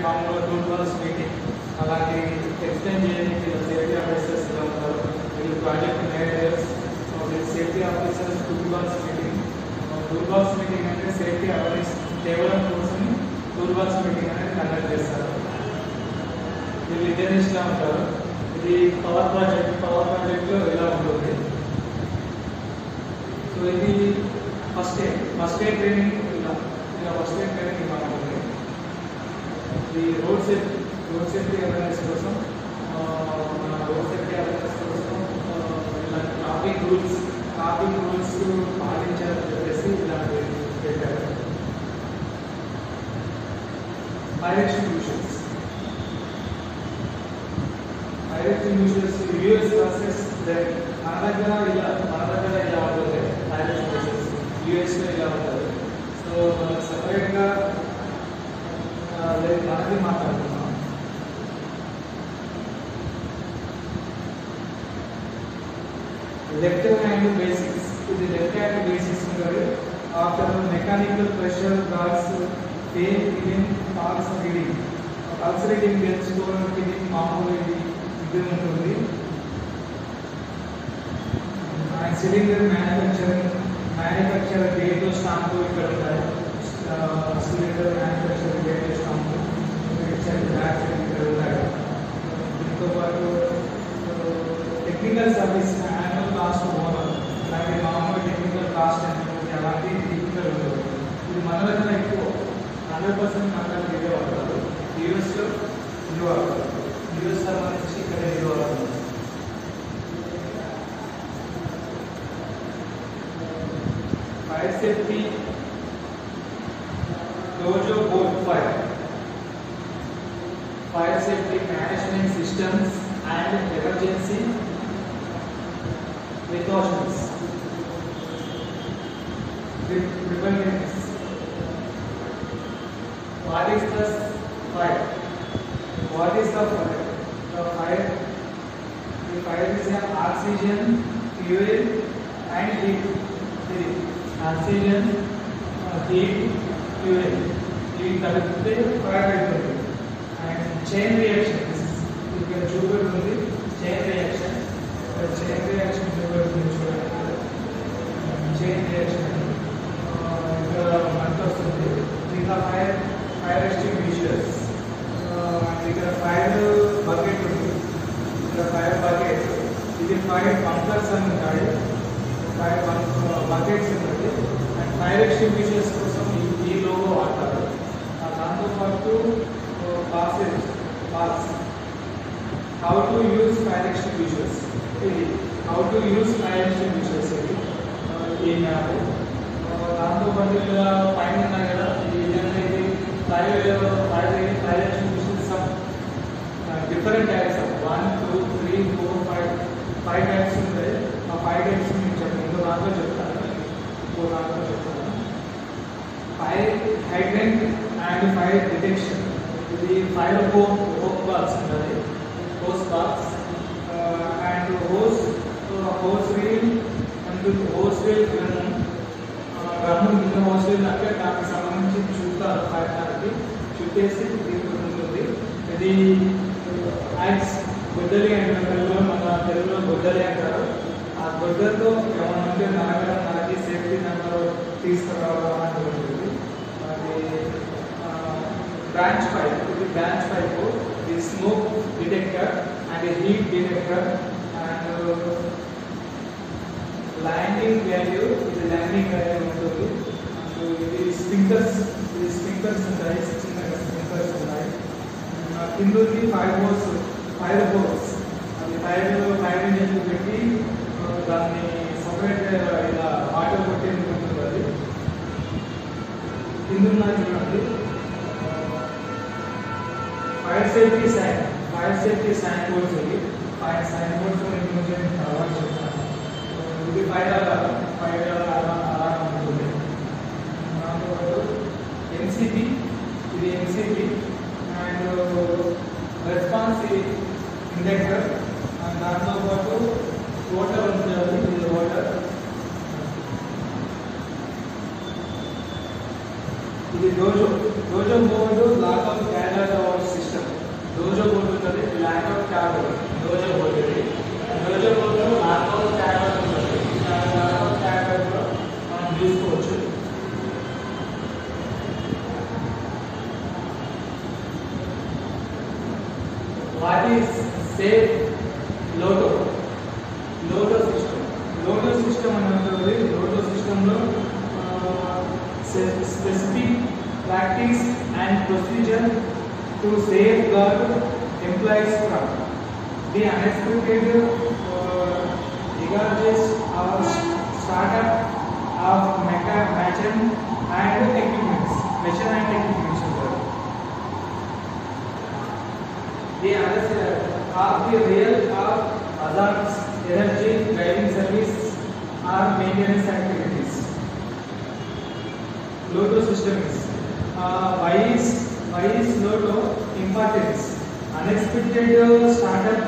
మామూలుగా tool box meeting అలాంటి explain చేయడానికి సేఫ్టీ ఆఫీసర్స్ ఇలా ఉంటారు. వీళ్ళు ప్రాజెక్ట్ మేనేజర్స్, వీళ్ళు safety officers. Tool box meeting అంటే సేఫ్టీ అవేర్నెస్ కేవలం కోసం టూల్ బాక్స్ మీటింగ్ అనేది కండక్ట్ చేస్తారు. వీళ్ళు ఇంజనీర్స్లా ఉంటారు. ఇది పవర్ ప్రాజెక్ట్లో ఇలా ఉంటుంది. సో ఇది ఫస్ట్ ఎయిడ్ ట్రైనింగ్ ఇలా ట్రైనింగ్ ఇలా ఉంటుంది. ఇది రోడ్ సేఫ్టీ అవేర్నెస్ కోసం ఇలా ట్రాఫిక్ రూల్స్ పాటించాలని చెప్పేసి ఇలాంటి పెట్టారు. ఫైర్ ఎక్స్టింగ్విషర్స్ యూఎస్ వర్సెస్ మన దగ్గర ఇలా ఉంటుంది. ఫైర్ ఎక్స్టింగ్విషర్స్ యూఎస్లో ఇలా ఉంటుంది. సో మనకు సపరేట్గా మనది మాట్లాడుతున్నాం. Left hand basics. ఇది లెఫ్ట్ హ్యాండ్ బేసిక్స్ ఉంటుంది. After mechanical pressure guards fail in pulse reading తెలుసుకోవడానికి ఇది మామూలు ఇది ఉంటుంది. And cylinder manufacture date stamp ఇక్కడ ఉంటాయి. సిలిండర్ మ్యానుఫ్యాక్చర్ డేట్ స్టాంపు ఇక్కడ ఉంటాయి. దీంతో పాటు technical service annual cost owner అలాగే మామూలు టెక్నికల్ కాస్ట్ అనేది అలాంటి టెక్నికల్ ఉంటుంది. ఇది మన దగ్గర ఎక్కువ 100% మన దగ్గర ఇదే వాడతారు. యూఎస్లో ఇది వాడతారు. యూఎస్ సంబంధించి ఇక్కడ ఇది వాడతారు. Fire safety dojo board fire safety management systems and emergency precautions. Preparedness. What is the fire? The fire is an oxygen, fuel and heat. Oxygen, heat, fuel. These కలిపితే ఫైర్ అవుతుంది. అండ్ చైన్ రియాక్షన్స్ ఇక్కడ చూపెడుతుంది. Chain reaction ఇక్కడ మంట వస్తుంది. ఇంకా fire extinguishers. ఇక్కడ fire bucket ఉంది. ఇది ఫైర్ బంకర్స్ అని ఉంటాయి. ఫైర్ బకెట్స్ ఉంటుంది. అండ్ ఫైర్ ఎక్స్టింగ్విషర్స్ కోసం ఈ లోగో వాడతారు. దాంతోపాటు pass how to use fire extinguishers. How to use fire extinguishers ఈ మ్యాప్. దాంతో పాటు ఇలా పైన ఉన్నాయి కదా, ఇది fire extinguishers different types 1 2 3 4 5 types ఉంటాయి. ఆ 5 టైప్స్ నేను చెప్తాను. ఇంకో దాంట్లో చెప్తాను. Fire hydrant and fire detection. ఇది ఫైర్ హోస్ బాక్స్ ఉంటుంది. and hose reel and hose reel drum కింద hose reel అంటే దానికి సంబంధించి చుట్టారు. ఫైర్ దానికి చుట్టేసి దీంట్లో ఉంటుంది. ఇది యాక్స్ గొడ్డలి అంటారు. మన తెలుగులో గొడ్డలి అంటారు. ఆ గొడ్డలతో ఏమన్నా నరకి సేఫ్టీ దాంట్లో తీసుకురావడం అని ఉంటుంది. అది బ్రాంచ్ పైప్. ఇది బ్రాంచ్ పైప్. ఇది smoke detector and a heat detector and landing value ఉంటుంది. సో ఇది స్ప్రింక్లర్స్ ఉంటాయి. చిన్న స్ప్రింక్లర్స్ ఉంటాయి. కిందకి ఫైర్ హోస్ అది ఫైర్ ఇంజిన్ పెట్టి దాన్ని సపరేట్ ఇలా వాటర్ కొట్టేందుకు ఉంటుంది. అది కింద చూడండి. Fire safety sign boards. Fire sign boards గురించి తర్వాత చెప్తాను. ఇది ఫైర్ అలారం ఉంటుంది. దాంతోపాటు NCP and response indicator. And దాంతోపాటు వాటర్ ఉంటుంది. ఇది వాటర్. ఇది డోజో board lock of casual What is safe LOTO? LOTO system. LOTO system అనేది LOTO system లో specific practice and procedure to safeguard employees from the unexpected damages or startup of machine and equipment. The other of the real of hazards, energy, driving service or maintenance activities. LOTO system is why is LOTO importance? Unexpected startup